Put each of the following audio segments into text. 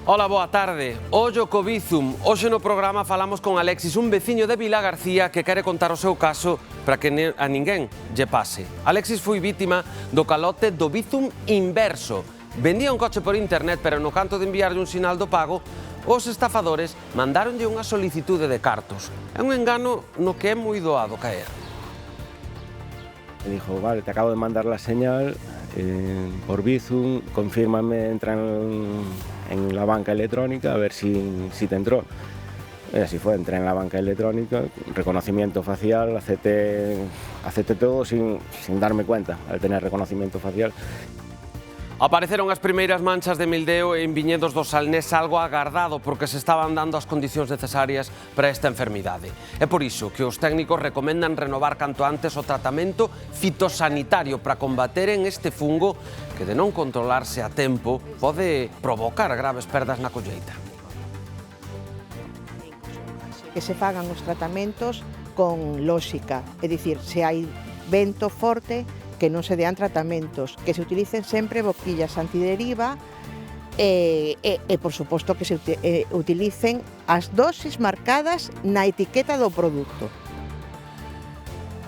Ola, boa tarde. Ollo co Bizum. Hoxe no programa falamos con Alexis, un veciño de Vilagarcía que quere contar o seu caso para que a ninguén lle pase. Alexis foi vítima do calote do Bizum inverso. Vendía un coche por internet, pero no canto de enviarlle un sinal do pago, os estafadores mandáronlle unha solicitude de cartos. É un engano no que é moi doado caer. Me dijo, vale, te acabo de mandar la señal por Bizum, confírmame, entra en la banca electrónica a ver si te entró. Y así fue, entré en la banca electrónica, reconocimiento facial, acepté todo sin darme cuenta al tener reconocimiento facial. Apareceron as primeiras manchas de mildeo en viñedos do Salnés, algo agardado porque se estaban dando as condicións necesarias para esta enfermidade. É por iso que os técnicos recomendan renovar canto antes o tratamento fitosanitario para combater en este fungo que, de non controlarse a tempo, pode provocar graves perdas na colleita. Que se fagan os tratamentos con lóxica, é dicir, se hai vento forte, que non se dean tratamentos, que se utilicen sempre boquillas antideriva e por suposto, que se utilicen as dosis marcadas na etiqueta do produto.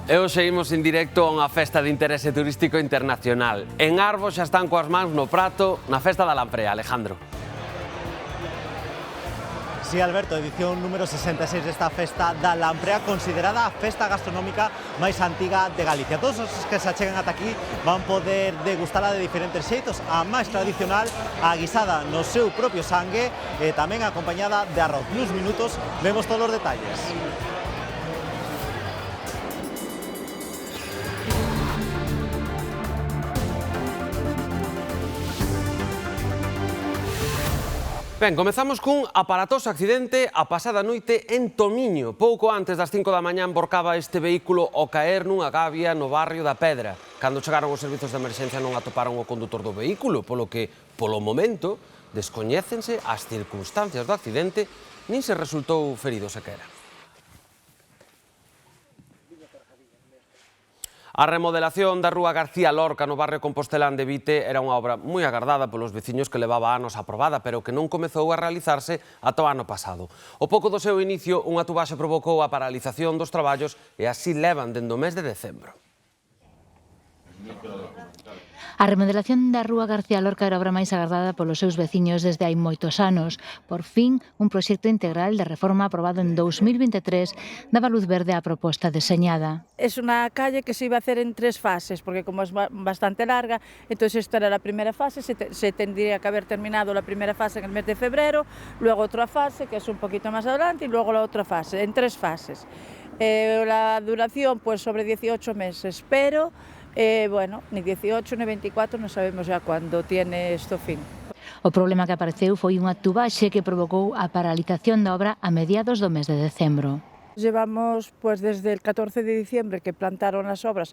E hoxe imos en directo a unha festa de interese turístico internacional. En Arbos xa están coas mans no prato na festa da Lamprea. Alejandro. Sí, Alberto, edición número 66 desta festa da Lamprea, considerada a festa gastronómica máis antiga de Galicia. Todos os que se achegan ata aquí van poder degustala de diferentes xeitos. A máis tradicional, a guisada no seu propio sangue, e tamén acompañada de arroz. Nuns minutos vemos todos os detalles. Ben, comezamos cun aparatoso accidente a pasada noite en Tomiño. Pouco antes das 5 da mañá emborcaba este vehículo ao caer nunha gavia no barrio da Pedra. Cando chegaron os servizos de emerxencia non atoparon o condutor do vehículo, polo que, polo momento, descoñécense as circunstancias do accidente, nin se resultou ferido sequera. A remodelación da rúa García Lorca no barrio compostelán de Vite era unha obra moi agardada polos veciños que levaba anos aprobada, pero que non comezou a realizarse ata o ano pasado. O pouco do seu inicio, unha tubaxe provocou a paralización dos traballos e así levan dende o mes de decembro. A remodelación da rúa García Lorca era a obra máis agardada polos seus veciños desde hai moitos anos. Por fin, un proxecto integral de reforma aprobado en 2023 daba luz verde á proposta deseñada. Es unha calle que se iba a hacer en 3 fases, porque como es bastante larga, entonces esta era la primera fase, se tendría que haber terminado la primera fase en el mes de febrero, luego otra fase, que es un poquito más adelante, y luego la otra fase, en 3 fases. La duración, pues sobre 18 meses, pero bueno, ni 18 ni 24, non sabemos ya cuándo tiene esto fin. O problema que apareceu foi unha tubaxe que provocou a paralización da obra a mediados do mes de decembro. Llevamos pues desde el 14 de diciembre que plantaron las obras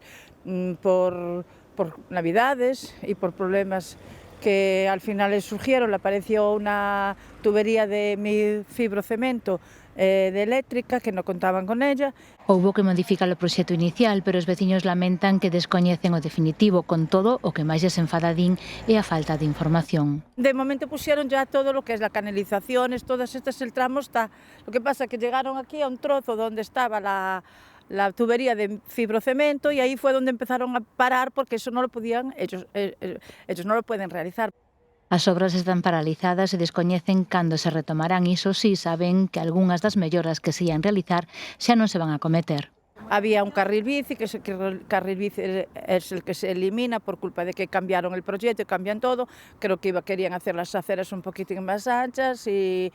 por Navidades y por problemas que al final surgieron. Le apareció una tubería de fibrocemento de eléctrica que non contaban con ella. Houbo que modificar o proxecto inicial, pero os veciños lamentan que descoñecen o definitivo. Con todo, o que máis lles enfadadín é a falta de información. De momento pusieron ya todo lo que es la canalizaciones, todas estas, el tramo está. Lo que pasa es que llegaron aquí a un trozo donde estaba la tubería de fibrocemento y ahí fue donde empezaron a parar porque eso no lo podían, ellos no lo pueden realizar. As obras están paralizadas e descoñecen cando se retomarán. Iso sí, saben que algunhas das melloras que se ian realizar xa non se van a cometer. Había un carril bici, que el carril bici es el que se elimina por culpa de que cambiaron el proyecto y cambian todo. Creo que querían hacer las aceras un poquitín más anchas y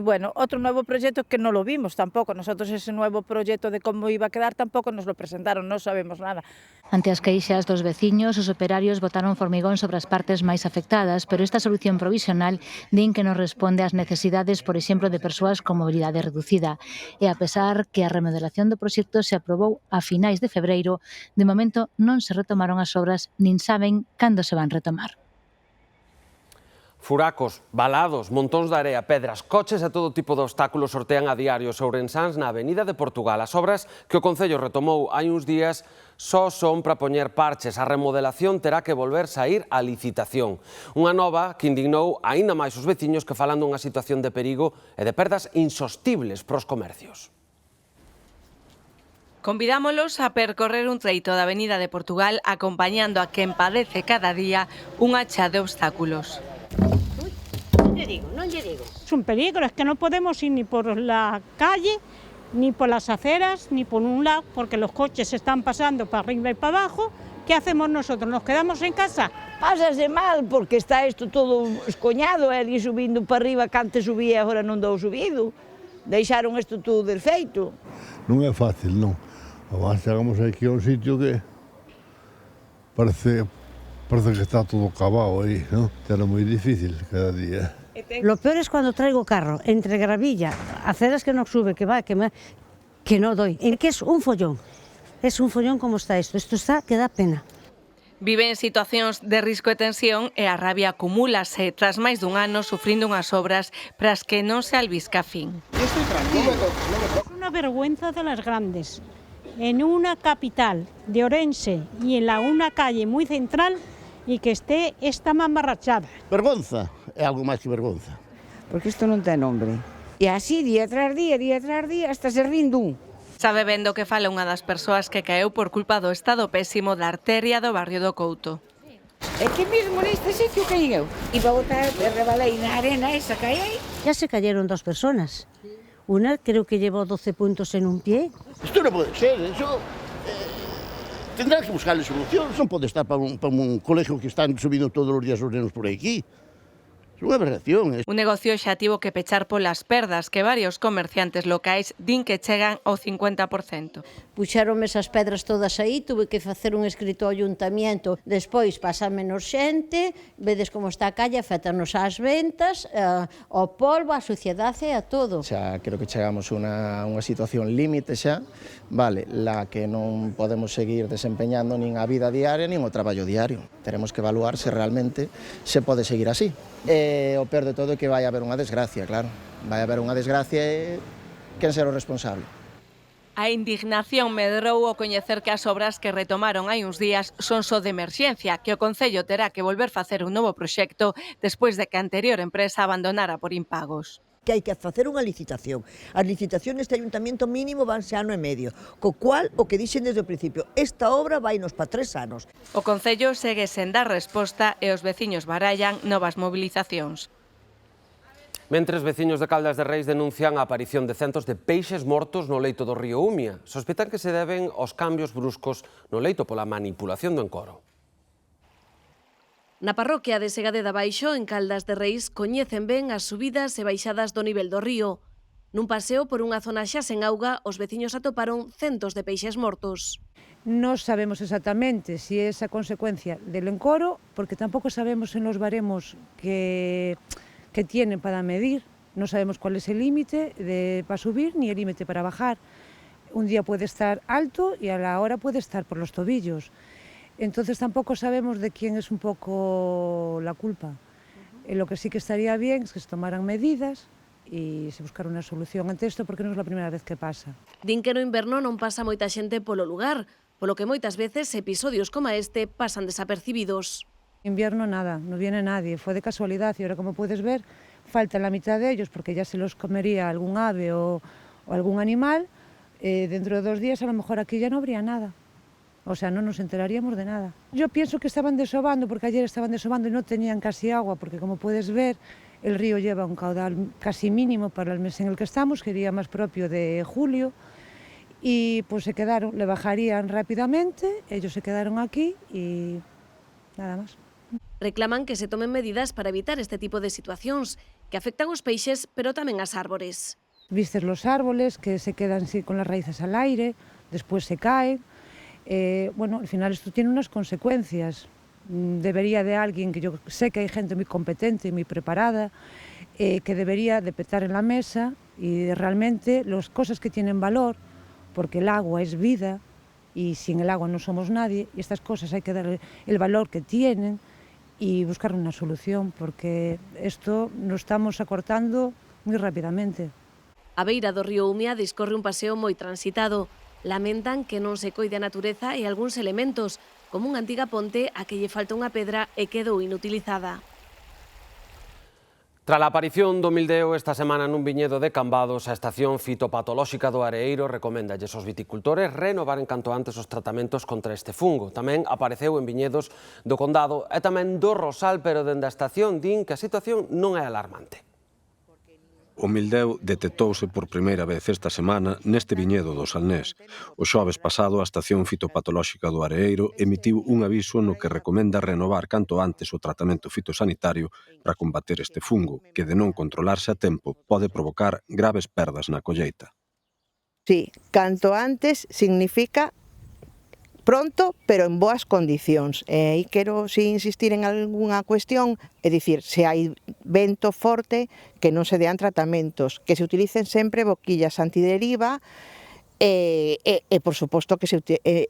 bueno, otro nuevo proyecto que no lo vimos tampoco. Nosotros ese nuevo proyecto de cómo iba a quedar tampoco nos lo presentaron, no sabemos nada. Ante as queixas dos veciños, os operarios botaron formigón sobre as partes máis afectadas, pero esta solución provisional din que non responde ás necesidades, por exemplo, de persoas con mobilidade reducida. E a pesar que a remodelación do proxecto se aprobou a finais de febreiro, de momento non se retomaron as obras nin saben cando se van retomar. Furacos, valados, montóns de area, pedras, coches e todo tipo de obstáculos sortean a diario os ourensáns na Avenida de Portugal. As obras que o Concello retomou hai uns días só son para poñer parches. A remodelación terá que volver saír á licitación. Unha nova que indignou aínda máis os veciños que falan dunha situación de perigo e de perdas insostibles pros comercios. Convidámolos a percorrer un treito da Avenida de Portugal acompañando a quen padece cada día unha chá de obstáculos. Non lle digo. Es un peligro, es que no podemos ir ni por la calle, ni por las aceras, ni por un lado, porque los coches están pasando para arriba y para abajo. ¿Qué hacemos nosotros? ¿Nos quedamos en casa? Pásase mal porque está isto todo escoñado, e subindo para arriba, que antes subía, agora non dou subido. Deixaron isto todo desfeito. Non é fácil, non. Además, chegamos aquí a un sitio que parece que está todo cavado aí, non? Era moi difícil cada día. Lo peor es cuando traigo carro, entre gravilla, aceras que no sube, que va, que no doy. Es que es un follón como está esto está que da pena. Vive en situacións de risco e tensión e a rabia acumúlase tras máis dun ano sufrindo unhas obras para as que non se albisca fin. Estoy tranquilo. Es una vergüenza de las grandes. En una capital de Orense y en una calle muy central y que esté esta mamarrachada. Vergonza, é algo máis que vergonza. Porque isto non ten nombre. E así, día tras día, hasta se rindo. Sabe ben do que fala unha das persoas que caeu por culpa do estado pésimo da arteria do barrio do Couto. É que mesmo neste sitio caí eu. Iba a botar, rebalei na arena esa, caí aí. Ya se cayeron 2 personas. Una creo que llevó 12 puntos en un pie. Isto non pode ser, eso... tendrá que buscarle solución. Non pode estar para un colegio que están subindo todos os días os nenos por aquí. É unha aberración. Un negocio xa tivo que pechar polas perdas que varios comerciantes locais din que chegan ao 50%. Puxeronme esas pedras todas aí, tuve que facer un escrito ao ayuntamiento. Despois pasa menos xente, vedes como está a calle, afectanos ás ventas, ao polvo, á suciedade e a todo. Xa creo que chegamos a unha situación límite xa, vale, la que non podemos seguir desempeñando nin a vida diaria nin o traballo diario. Teremos que evaluar se realmente se pode seguir así. O peor de todo é que vai haber unha desgracia, claro. Vai haber unha desgracia e quen será o responsable? A indignación medrou ao coñecer que as obras que retomaron hai uns días son só de emerxencia, que o Concello terá que volver facer un novo proxecto despois de que a anterior empresa abandonara por impagos. Que hai que facer unha licitación. As licitacións neste ayuntamiento mínimo vanse ano e medio, co cual, o que dixen desde o principio, esta obra vainos para 3 anos. O Concello segue sen dar resposta e os veciños barallan novas mobilizacións. Mentres, veciños de Caldas de Reis denuncian a aparición de centos de peixes mortos no leito do río Umia. Sospeitan que se deben aos cambios bruscos no leito pola manipulación do encoro. Na parroquia de Segade de Baixo, en Caldas de Reis, coñecen ben as subidas e baixadas do nivel do río. Nun paseo por unha zona xa sen auga, os veciños atoparon centos de peixes mortos. Non sabemos exactamente se é esa consecuencia del encoro, porque tampouco sabemos en los baremos que tienen para medir. No sabemos cuál es el límite para subir ni el límite para bajar. Un día puede estar alto y a la hora puede estar por los tobillos. Entonces tampoco sabemos de quién es un poco la culpa. Lo que sí que estaría bien es que se tomaran medidas e se buscara unha solución ante isto, porque non é a primeira vez que pasa. Din que no inverno non pasa moita xente polo lugar, polo que moitas veces episodios como este pasan desapercibidos. Invierno nada, no viene nadie, fue de casualidad y ahora, como puedes ver, falta la mitad de ellos porque ya se los comería algún ave o algún animal. Dentro de 2 días a lo mejor aquí ya no habría nada. O sea, no nos enteraríamos de nada. Yo pienso que estaban desovando, porque ayer estaban desovando y no tenían casi agua, porque como puedes ver, el río lleva un caudal casi mínimo para el mes en el que estamos, que sería más propio de julio, y pues se quedaron, le bajarían rápidamente, ellos se quedaron aquí y nada más. Reclaman que se tomen medidas para evitar este tipo de situacións que afectan os peixes, pero tamén as árbores. Vistes los árboles que se quedan así con las raíces al aire, después se caen. Bueno, al final esto tiene unas consecuencias. Debería de alguien, que yo sé que hay gente muy competente y muy preparada, que debería de petar en la mesa y realmente las cosas que tienen valor, porque el agua es vida y sin el agua no somos nadie, y estas cosas hay que darle el valor que tienen y buscar una solución, porque esto lo estamos acortando muy rápidamente. A beira do río Umia discorre un paseo moi transitado. Lamentan que non se coide a natureza e algúns elementos, como unha antiga ponte a que lle falta unha pedra e quedou inutilizada. Tras a aparición do mildeo esta semana nun viñedo de Cambados, a Estación Fitopatolóxica do Areeiro recoméndalles aos viticultores renovaren canto antes os tratamentos contra este fungo. Tamén apareceu en viñedos do Condado e tamén do Rosal, pero dende a estación din que a situación non é alarmante. O mildeo detectouse por primeira vez esta semana neste viñedo do Salnés. O xoves pasado, a Estación Fitopatolóxica do Areeiro emitiu un aviso no que recomenda renovar canto antes o tratamento fitosanitario para combater este fungo, que de non controlarse a tempo pode provocar graves perdas na colleita. Sí, canto antes significa pronto, pero en boas condicións. E aí quero insistir en algunha cuestión, é dicir, se hai vento forte, que non se dean tratamentos, que se utilicen sempre boquillas antideriva e por suposto, que se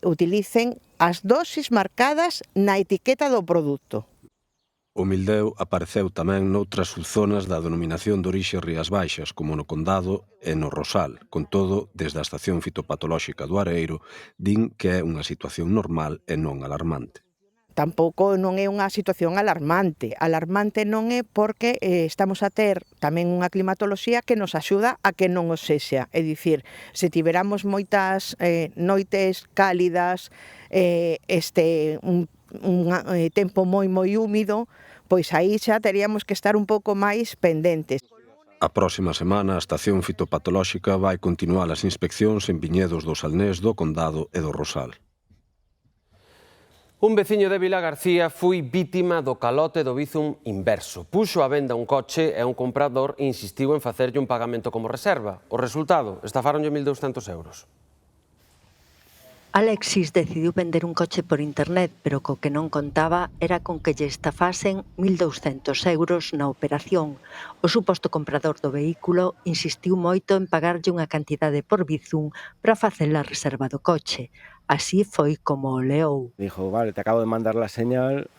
utilicen as dosis marcadas na etiqueta do produto. O mildeo apareceu tamén noutras subzonas da denominación de orixe Rías Baixas, como no Condado e no Rosal. Con todo, desde a Estación Fitopatolóxica do Areeiro, din que é unha situación normal e non alarmante. Tampouco non é unha situación alarmante. Alarmante non é porque estamos a ter tamén unha climatoloxía que nos axuda a que non o sexa. É dicir, se tiveramos moitas noites cálidas, un tempo moi húmido, pois aí xa teríamos que estar un pouco máis pendentes. A próxima semana, a Estación Fitopatolóxica vai continuar as inspeccións en viñedos do Salnés, do Condado e do Rosal. Un veciño de Vilagarcía foi vítima do calote do Bizum inverso. Puxo a venda un coche e un comprador insistiu en facerlle un pagamento como reserva. O resultado, estafaronlle 1.200 euros. Alexis decidiu vender un coche por internet, pero co que non contaba era con que lle estafasen 1.200 euros na operación. O suposto comprador do vehículo insistiu moito en pagarlle unha cantidade por Bizum para facer a reserva do coche. Así foi como o leou. Dijo, vale, te acabo de mandar la señal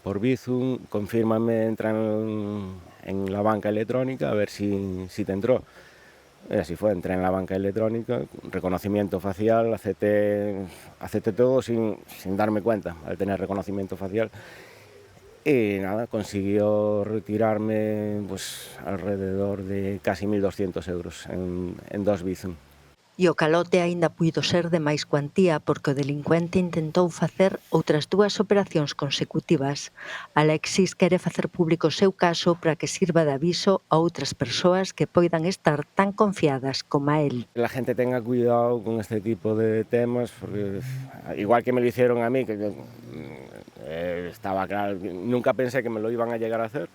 por Bizum, confírmame, entra en la banca electrónica a ver si te entró. Y así fue, entré en la banca electrónica, reconocimiento facial, acepté todo sin darme cuenta al tener reconocimiento facial. Y nada, consiguió retirarme pues alrededor de casi 1.200 euros en 2 Bizum. E o calote aínda puido ser de máis cuantía porque o delincuente intentou facer outras 2 operacións consecutivas. Alexis quere facer público o seu caso para que sirva de aviso a outras persoas que poidan estar tan confiadas como a él. La gente tenga cuidado con este tipo de temas, porque igual que me lo hicieron a mí, que estaba claro, nunca pensé que me lo iban a llegar a hacer,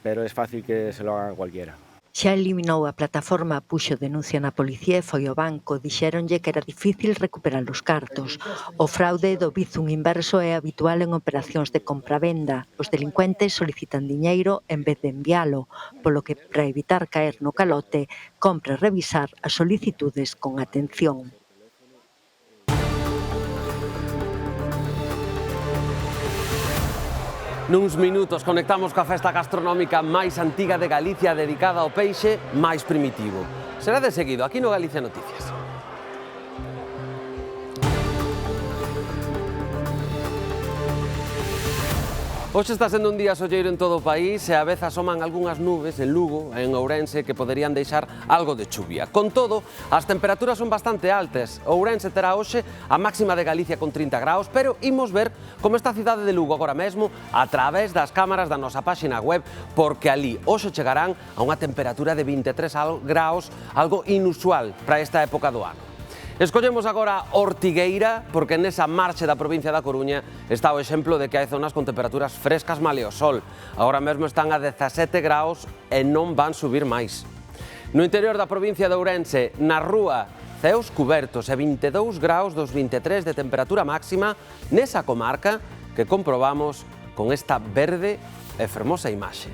pero es fácil que se lo hagan a cualquiera. Xa eliminou a plataforma, puxo denuncia na policía e foi ao banco. Dixéronlle que era difícil recuperar os cartos. O fraude do Bizum inverso é habitual en operacións de compra-venda. Os delincuentes solicitan diñeiro en vez de envialo, polo que, para evitar caer no calote, compre revisar as solicitudes con atención. Nuns minutos conectamos coa festa gastronómica máis antiga de Galicia dedicada ao peixe máis primitivo. Será de seguido aquí no Galicia Noticias. Hoxe está sendo un día solleiro en todo o país e a vez asoman algunhas nubes en Lugo e en Ourense que poderían deixar algo de chuvia. Con todo, as temperaturas son bastante altas. Ourense terá hoxe a máxima de Galicia con 30 graus, pero imos ver como está a cidade de Lugo agora mesmo a través das cámaras da nosa páxina web, porque ali hoxe chegarán a unha temperatura de 23 graus, algo inusual para esta época do ano. Escollemos agora Ortigueira, porque nesa marxe da provincia da Coruña está o exemplo de que hai zonas con temperaturas frescas male o sol. Agora mesmo están a 17 graus e non van subir máis. No interior da provincia de Ourense, na rúa, ceos cubertos e 22 graus dos 23 de temperatura máxima nesa comarca que comprobamos con esta verde e fermosa imaxe.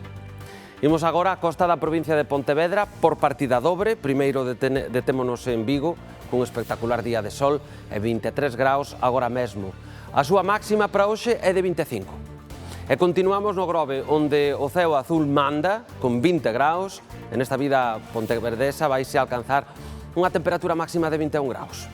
Imos agora á costa da provincia de Pontevedra por partida dobre. Primeiro detémonos en Vigo, cun espectacular día de sol e 23 graus agora mesmo. A súa máxima para hoxe é de 25. E continuamos no Grove, onde o ceo azul manda, con 20 graus. En esta vida ponteverdesa vaise alcanzar unha temperatura máxima de 21 graus.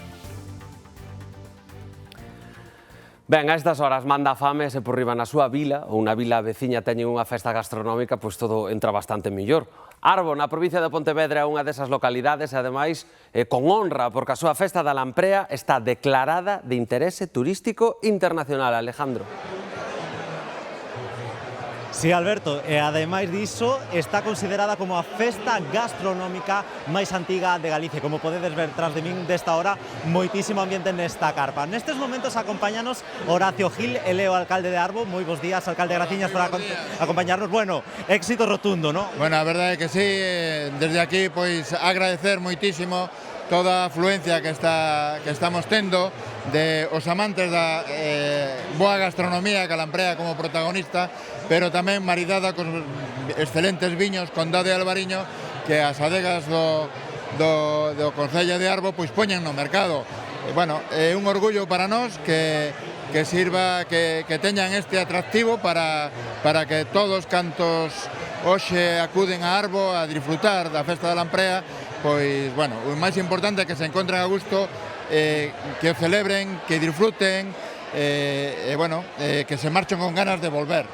Ben, a estas horas manda a fame se por riba na súa vila ou na vila veciña teñen unha festa gastronómica, pois todo entra bastante mellor. Arbo, na provincia de Pontevedra, é unha desas localidades e, ademais, con honra, porque a súa festa da Lamprea está declarada de interese turístico internacional. Alejandro. Sí, Alberto, e ademais diso está considerada como a festa gastronómica máis antiga de Galicia. Como podedes ver tras de min desta hora, moitísimo ambiente nesta carpa. Nestes momentos acompáñanos Horacio Gil, ele é o alcalde de Arbo. Moi bons días, alcalde, graciñas por acompañarnos. Bueno, éxito rotundo, ¿no? Bueno, a verdade é que sí, desde aquí pois agradecer moitísimo toda a afluencia que estamos tendo de os amantes da boa gastronomía, que a Lamprea como protagonista, pero tamén maridada con excelentes viños, Condado de Albariño, que as adegas do Concello de Arbo pois poñen no mercado. Bueno, é un orgullo para nós que sirva, que teñan este atractivo para que todos cantos hoxe acuden a Arbo a disfrutar da festa da Lamprea, pois, bueno, o máis importante é que se encontren a gusto, que o celebren, que disfruten, bueno, que se marchen con ganas de volver.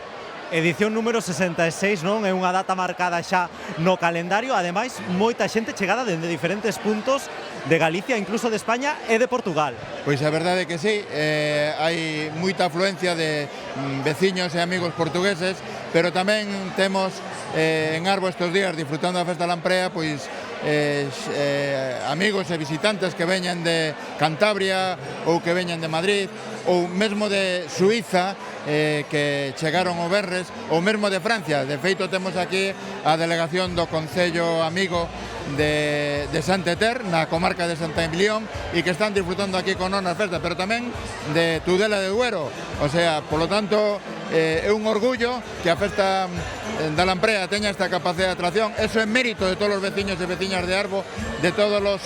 Edición número 66, non? É unha data marcada xa no calendario, ademais moita xente chegada dende diferentes puntos de Galicia, incluso de España e de Portugal. Pois a verdade é que sí, hai moita afluencia de veciños e amigos portugueses, pero tamén temos en Arbo estes días, disfrutando da festa da Lamprea, pois amigos e visitantes que veñan de Cantabria ou que veñan de Madrid ou mesmo de Suiza, que chegaron o Verres, ou mesmo de Francia. De feito, temos aquí a delegación do Concello Amigo de Santeter, na comarca de Santa Emilión, e que están disfrutando aquí con nós na festa, pero tamén de Tudela de Duero. O sea, polo tanto, é un orgullo que a festa da Lamprea teña esta capacidade de atracción. Eso é mérito de todos os veciños e veciñas de Arbo, de todos os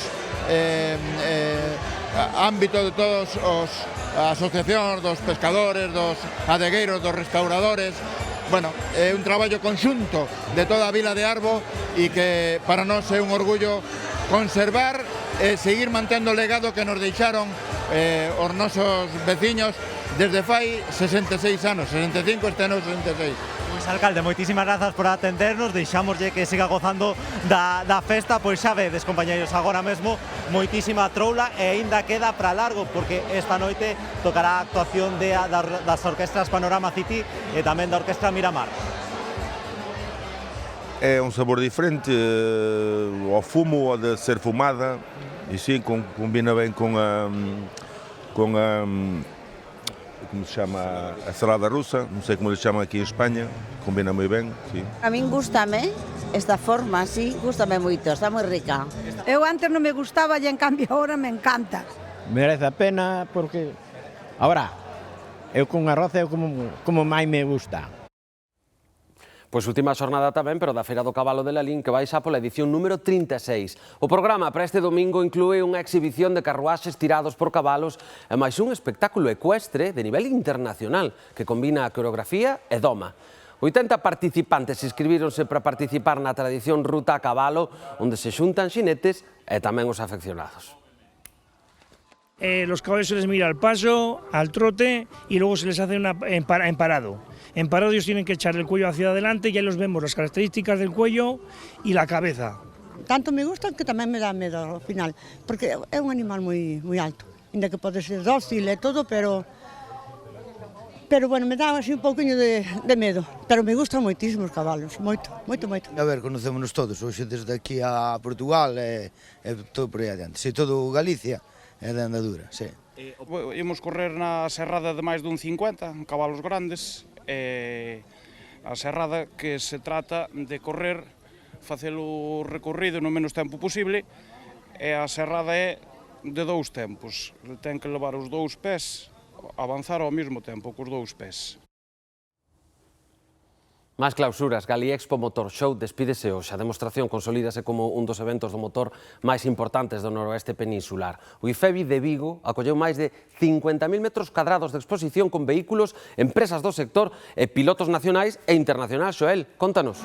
ámbitos, de todos os asociacións, dos pescadores, dos adegueiros, dos restauradores. Bueno, é un traballo conxunto de toda a vila de Arbo e que para nós é un orgullo conservar e seguir mantendo o legado que nos deixaron os nosos veciños desde fai 66 anos, 65 este ano 66. Pois, alcalde, moitísimas grazas por atendernos, deixámoslle que siga gozando da festa, pois xa vedes, compañeros, agora mesmo moitísima troula e aínda queda para largo, porque esta noite tocará a actuación das orquestras Panorama City e tamén da Orquestra Miramar. É un sabor diferente ao fumo, ao de ser fumada, e sim, combina ben con a como se chama, a salada rusa, non sei como se chama aquí en España, combina moi ben, sí. A min gústame esta forma, sí, gústame moito, está moi rica. Eu antes non me gustaba e en cambio agora me encanta. Merece a pena porque, agora, eu con arroz é como máis me gusta. Pois última xornada tamén, pero da Feira do Cabalo de Lalín, que vai xa pola edición número 36. O programa para este domingo inclúe unha exhibición de carruaxes tirados por cabalos e máis un espectáculo ecuestre de nivel internacional que combina a coreografía e doma. 80 participantes inscribíronse para participar na tradición Ruta a Cabalo, onde se xuntan xinetes e tamén os afeccionados. Los caballos se les mira al paso, al trote y luego se les hace en parado. En parado ellos tienen que echar el cuello hacia adelante y ahí los vemos, las características del cuello y la cabeza. Tanto me gustan que tamén me dá medo ao final, porque é un animal moi alto, ainda que pode ser dócil e todo, pero bueno, me dá así un pouquinho de medo, pero me gustan moitísimos cabalos, moito. A ver, conocémonos todos, hoxe desde aquí a Portugal e todo por aí adiante, se todo Galicia é de andadura, sí. Imos correr na serrada de máis dun 50, cabalos grandes, a serrada que se trata de correr, facer o recorrido no menos tempo posible, e a serrada é de dous tempos, ten que levar os dous pés, avanzar ao mesmo tempo cos dous pés. Más clausuras, Galiexpo Motor Show despídese hoxe. A demostración consolídase como un dos eventos do motor máis importantes do noroeste peninsular. O IFEBI de Vigo acolleu máis de 50.000 metros cadrados de exposición con vehículos, empresas do sector e pilotos nacionais e internacionais. Xoel, contanos.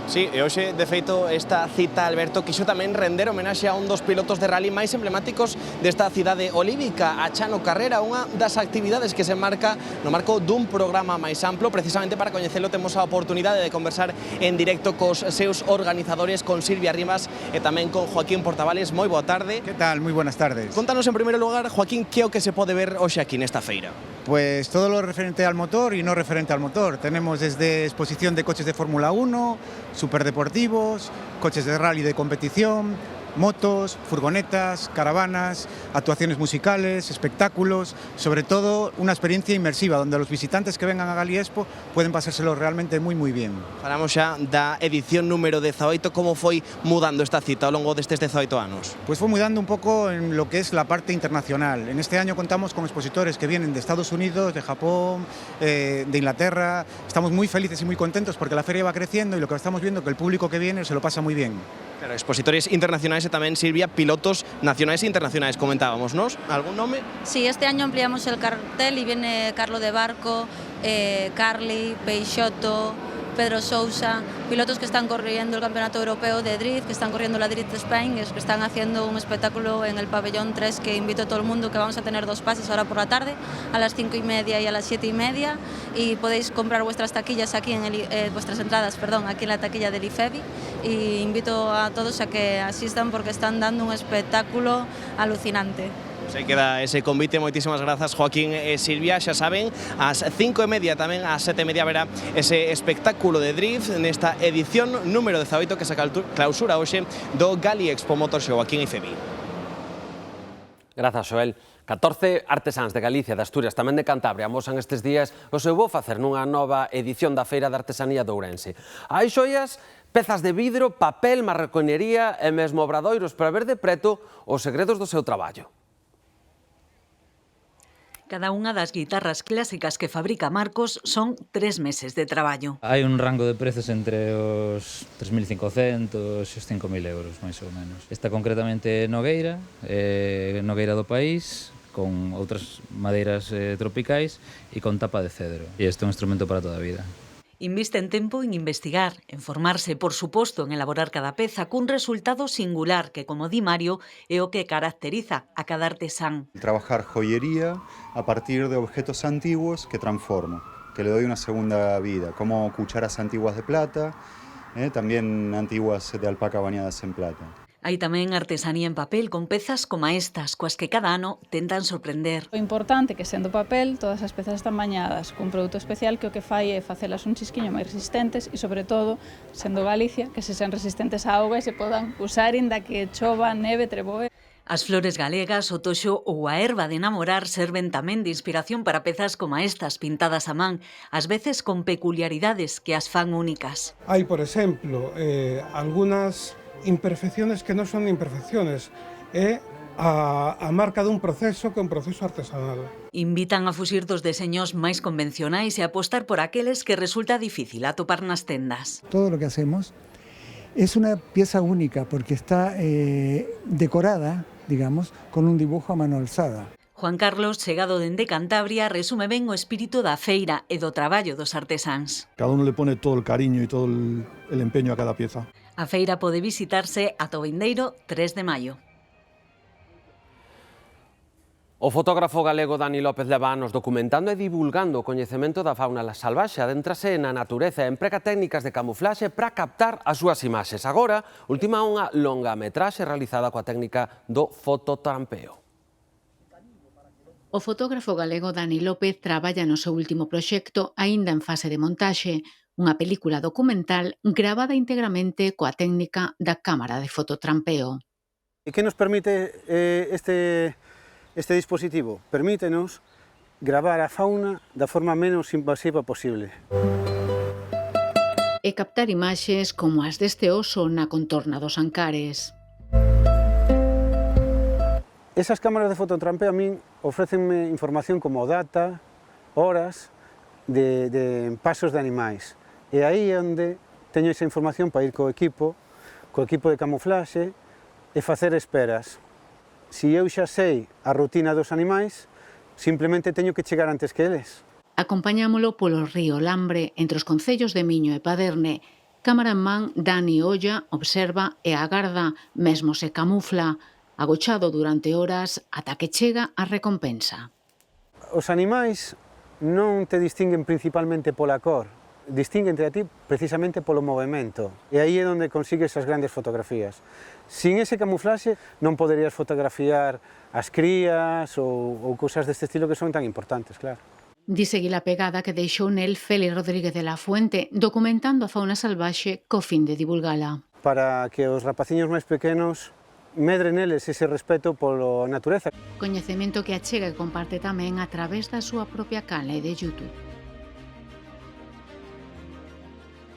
Sí, e hoxe, de feito, esta cita, Alberto, quixo tamén render homenaxe a un dos pilotos de rally máis emblemáticos desta cidade olívica, a Chano Carrera, unha das actividades que se marca no marco dun programa máis amplo. Precisamente para coñecelo temos a oportunidade de conversar en directo cos seus organizadores, con Silvia Rimas e tamén con Joaquín Portavales. Moi boa tarde. Que tal? Moi buenas tardes. Contanos en primeiro lugar, Joaquín, que é o que se pode ver hoxe aquí nesta feira? Pues todo lo referente al motor y no referente al motor. Tenemos desde exposición de coches de Fórmula 1, superdeportivos, coches de rally de competición, motos, furgonetas, caravanas, actuaciones musicales, espectáculos, sobre todo una experiencia inmersiva donde los visitantes que vengan a Gali Expo pueden pasárselo realmente moi bien. Falamos xa da edición número 18, como foi mudando esta cita ao longo destes 18 anos? Pues fue mudando un poco en lo que es la parte internacional. En este año contamos con expositores que vienen de Estados Unidos, de Japón, de Inglaterra. Estamos muy felices y muy contentos porque la feria va creciendo y lo que estamos viendo es que el público que viene se lo pasa muy bien. Claro, expositores internacionais e tamén, Silvia, pilotos nacionais e internacionais, comentábamos, ¿nos? ¿Algún nome? Sí, este año ampliamos el cartel y viene Carlo de Barco, Carli, Peixoto, Pedro Sousa, pilotos que están corriendo el Campeonato Europeo de Drift, que están corriendo la Drift Spain, que están haciendo un espectáculo en el pabellón 3 que invito a todo el mundo, que vamos a tener 2 pases ahora por la tarde, a las 5:30 y a las 7:30, y podéis comprar vuestras taquillas aquí, vuestras entradas, perdón, aquí en la taquilla del IFEBI, y invito a todos a que asistan porque están dando un espectáculo alucinante. Se queda ese convite, moitísimas grazas, Joaquín e Silvia. Xa saben, ás 5:30 tamén ás 7:30 verá ese espectáculo de drift nesta edición número 18 que se clausura hoxe do Gali Expo Motor Show aquí en IFEBI. Grazas, Xoel. 14 artesáns de Galicia, de Asturias, tamén de Cantabria, amosan estes días o seu bo facer nunha nova edición da Feira de Artesanía de Ourense. Hai xoias, pezas de vidro, papel, marroquinería e mesmo obradoiros para ver de preto os segredos do seu traballo. Cada unha das guitarras clásicas que fabrica Marcos son 3 meses de traballo. Hai un rango de prezos entre os 3.500 e os 5.000 euros, máis ou menos. Esta concretamente é Nogueira, Nogueira do País, con outras madeiras tropicais e con tapa de cedro. E este é un instrumento para toda a vida. Invisten tempo en investigar, en formarse, por suposto, en elaborar cada peza cun resultado singular que, como di Mario, é o que caracteriza a cada artesán. Trabajar joyería a partir de objetos antiguos que transformo, que le doy una segunda vida, como cucharas antiguas de plata, también antiguas de alpaca bañadas en plata. Hai tamén artesanía en papel con pezas como estas, coas que cada ano tentan sorprender. O importante que sendo papel, todas as pezas están bañadas cun produto especial que o que fai é facelas un chisquiño máis resistentes e, sobre todo, sendo Galicia, que se sean resistentes á auga e se podan usar inda que chova, neve, treboe. As flores galegas, o toxo ou a erva de namorar serven tamén de inspiración para pezas como estas, pintadas a man, ás veces con peculiaridades que as fan únicas. Hai, por exemplo, algunas imperfecciones que non son imperfecciones, é a marca dun proceso que é un proceso artesanal. Invitan a fuxir dos deseños máis convencionais e apostar por aqueles que resulta difícil atopar nas tendas. Todo lo que hacemos es una pieza única porque está decorada, digamos, con un dibujo a mano alzada. Juan Carlos, chegado dende Cantabria, resume ben o espírito da feira e do traballo dos artesáns. Cada uno le pone todo el cariño y todo el empeño a cada pieza. A feira pode visitarse ata o vindeiro 3 de maio. O fotógrafo galego Dani López leva anos documentando e divulgando o coñecemento da fauna salvaxe, adéntrase na natureza e emprega técnicas de camuflaxe para captar as súas imaxes. Agora, ultima unha longametraxe realizada coa técnica do fototrampeo. O fotógrafo galego Dani López traballa no seu último proxecto, aínda en fase de montaxe, unha película documental gravada íntegramente coa técnica da cámara de fototrampeo. E que nos permite este dispositivo? Permítenos gravar a fauna da forma menos invasiva posible. E captar imaxes como as deste oso na contorna dos Ancares. Esas cámaras de fototrampeo a min ofrécenme información como data, horas de pasos de animais. E aí é onde teño esa información para ir co equipo de camuflaxe e facer esperas. Se eu xa sei a rutina dos animais, simplemente teño que chegar antes que eles. Acompañámolo polo río Lambre entre os concellos de Miño e Paderne Camaraman Dani Olla observa e agarda, mesmo se camufla, agochado durante horas ata que chega a recompensa. Os animais non te distinguen principalmente pola cor, distinguente a ti precisamente polo movimento. E aí é onde consigues as grandes fotografías. Sin ese camuflaxe non poderías fotografiar as crías ou cousas deste estilo que son tan importantes, claro. Di seguir a pegada que deixou nel Félix Rodríguez de la Fuente, documentando a fauna salvaxe co fin de divulgala. Para que os rapaciños máis pequenos medre neles ese respeto polo natureza. Coñecemento que achega e comparte tamén a través da súa propia canle de YouTube.